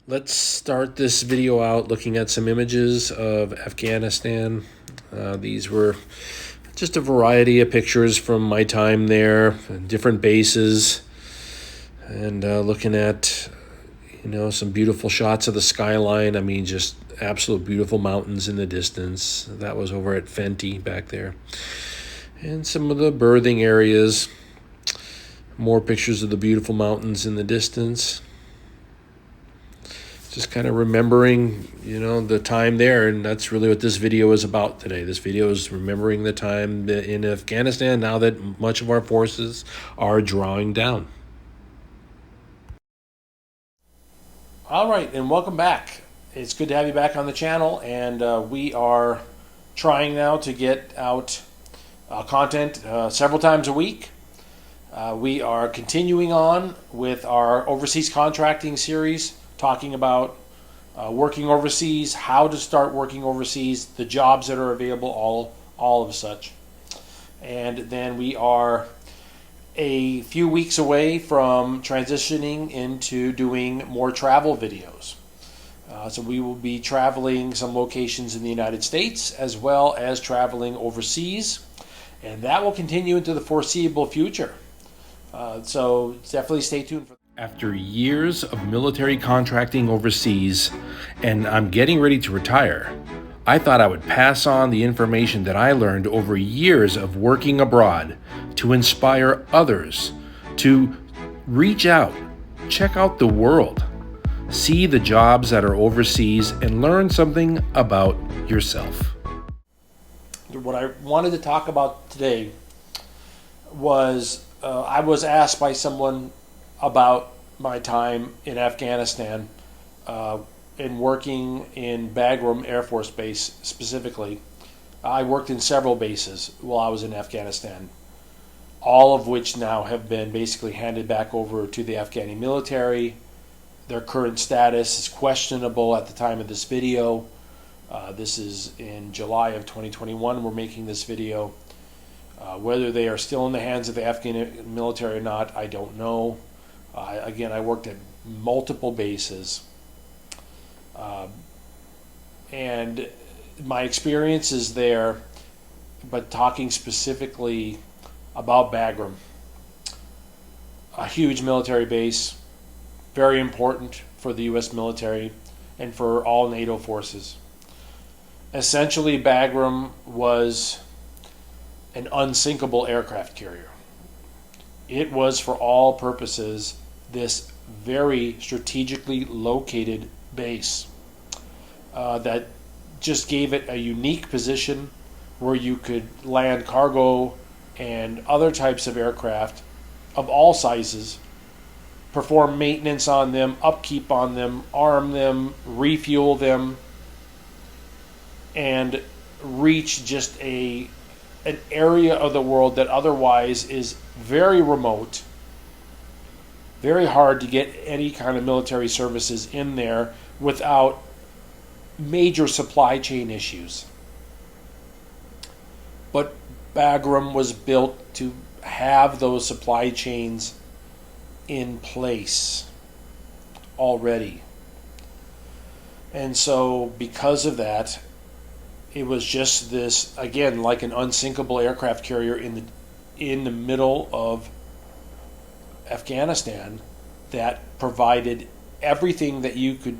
Let's start this video out looking at some images of Afghanistan. These were just a variety of pictures from my time there, different bases, and looking at, some beautiful shots of the skyline. I mean, just absolute beautiful mountains in the distance. That was over at Fenty back there. And some of the berthing areas. More pictures of the beautiful mountains in the distance. Just kind of remembering, the time there, and that's really what this video is about today. This video is remembering the time in Afghanistan now that much of our forces are drawing down. All right, and welcome back. It's good to have you back on the channel, and we are trying now to get out content several times a week. We are continuing on with our overseas contracting series, talking about working overseas, how to start working overseas, the jobs that are available, all of such. And then we are a few weeks away from transitioning into doing more travel videos. So we will be traveling some locations in the United States as well as traveling overseas, and that will continue into the foreseeable future. So definitely stay tuned for that. After years of military contracting overseas, and I'm getting ready to retire, I thought I would pass on the information that I learned over years of working abroad to inspire others to reach out, check out the world, see the jobs that are overseas, and learn something about yourself. What I wanted to talk about today was I was asked by someone about my time in Afghanistan and working in Bagram Air Force Base specifically. I worked in several bases while I was in Afghanistan, all of which now have been basically handed back over to the Afghani military. Their current status is questionable at the time of this video. This is in July of 2021 we're making this video. Whether they are still in the hands of the Afghan military or not, I don't know. Again, I worked at multiple bases. And my experiences there, but talking specifically about Bagram, a huge military base, very important for the U.S. military and for all NATO forces. Essentially, Bagram was an unsinkable aircraft carrier. It was, for all purposes, this very strategically located base that just gave it a unique position where you could land cargo and other types of aircraft of all sizes, perform maintenance on them, upkeep on them, arm them, refuel them, and reach just an area of the world that otherwise is very remote, very hard to get any kind of military services in there without major supply chain issues. But Bagram was built to have those supply chains in place already. And so because of that, it was just this, again, like an unsinkable aircraft carrier in the middle of Afghanistan that provided everything that you could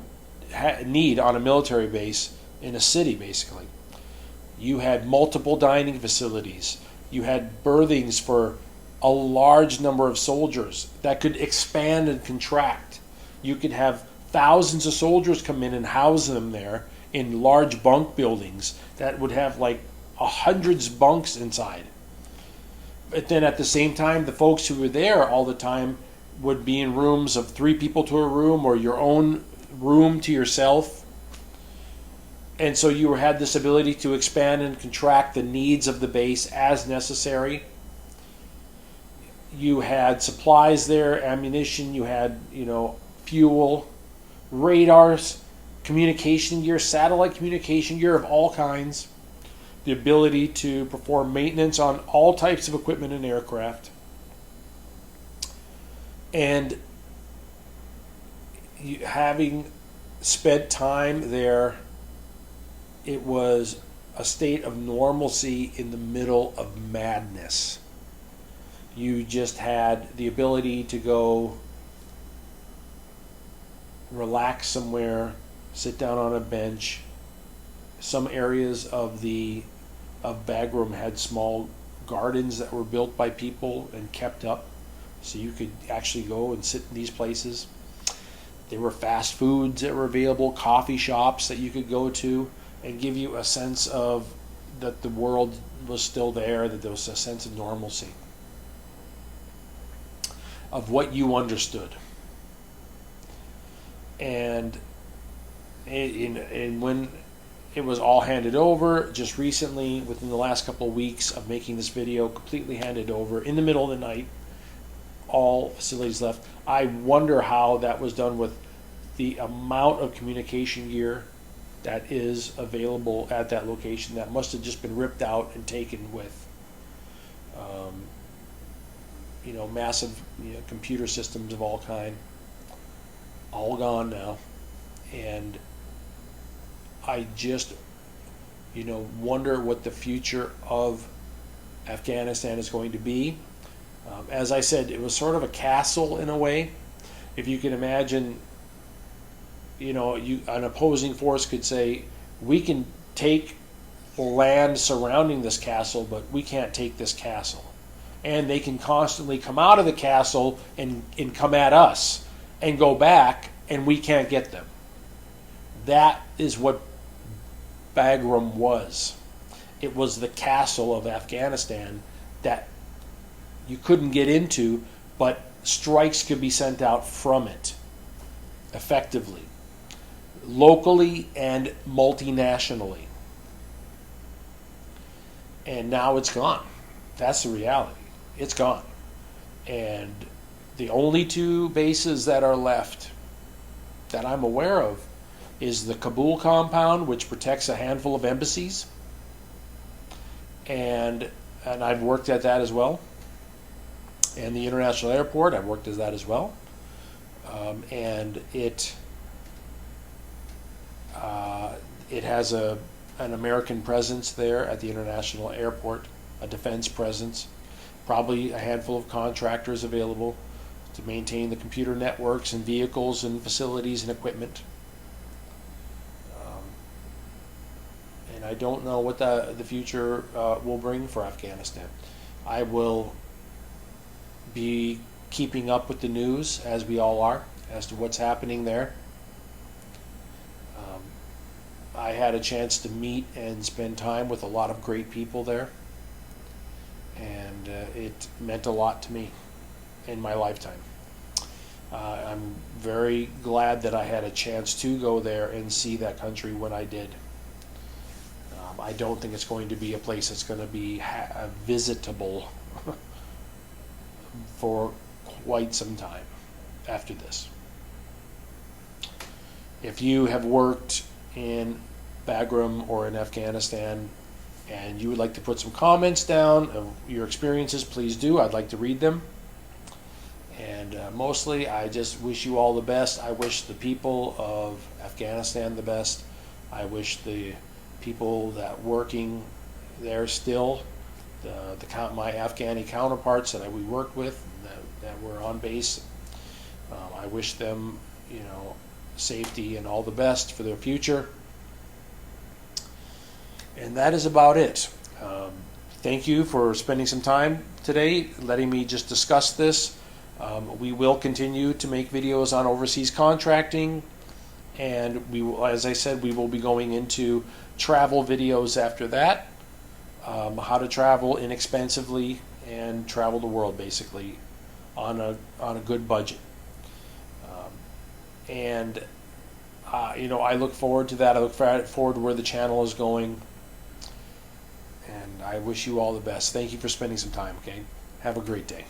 need on a military base in a city, basically. You had multiple dining facilities. You had berthings for a large number of soldiers that could expand and contract. You could have thousands of soldiers come in and house them there in large bunk buildings that would have like hundreds of bunks inside. But then at the same time, the folks who were there all the time would be in rooms of 3 people to a room, or your own room to yourself. And so you had this ability to expand and contract the needs of the base as necessary. You had supplies there, ammunition, you had, fuel, radars, communication gear, satellite communication gear of all kinds, the ability to perform maintenance on all types of equipment and aircraft, and having spent time there, it was a state of normalcy in the middle of madness. You just had the ability to go relax somewhere, sit down on a bench. Some areas of Bagram had small gardens that were built by people and kept up, so you could actually go and sit in these places. There were fast foods that were available, coffee shops that you could go to, and give you a sense of that the world was still there, that there was a sense of normalcy, of what you understood. And when it was all handed over, just recently, within the last couple of weeks of making this video, completely handed over in the middle of the night, all facilities left. I wonder how that was done with the amount of communication gear that is available at that location. That must have just been ripped out and taken with massive computer systems of all kind, all gone now. And I just wonder what the future of Afghanistan is going to be. As I said, it was sort of a castle in a way. If you can imagine, an opposing force could say, we can take land surrounding this castle, but we can't take this castle. And they can constantly come out of the castle and come at us and go back, and we can't get them. That is what Bagram was. It was the castle of Afghanistan that you couldn't get into, but strikes could be sent out from it effectively, locally and multinationally. And now it's gone. That's the reality. It's gone. And the only two bases that are left that I'm aware of is the Kabul compound, which protects a handful of embassies, and I've worked at that as well. And the international airport, I've worked at that as well. And it has an American presence there at the international airport, a defense presence, probably a handful of contractors available to maintain the computer networks and vehicles and facilities and equipment. And I don't know what the future will bring for Afghanistan. I will be keeping up with the news, as we all are, as to what's happening there. I had a chance to meet and spend time with a lot of great people there, and it meant a lot to me in my lifetime. I'm very glad that I had a chance to go there and see that country when I did. I don't think it's going to be a place that's going to be visitable for quite some time after this. If you have worked in Bagram or in Afghanistan and you would like to put some comments down of your experiences, please do. I'd like to read them. And mostly, I just wish you all the best. I wish the people of Afghanistan the best. I wish the people that working there still, my Afghani counterparts that we worked with, that were on base, I wish them, safety and all the best for their future. And that is about it. Thank you for spending some time today, letting me just discuss this. We will continue to make videos on overseas contracting, and we will, as I said, we will be going into travel videos after that. How to travel inexpensively and travel the world, basically, on a good budget. I look forward to that. I look forward to where the channel is going. And I wish you all the best. Thank you for spending some time, okay? Have a great day.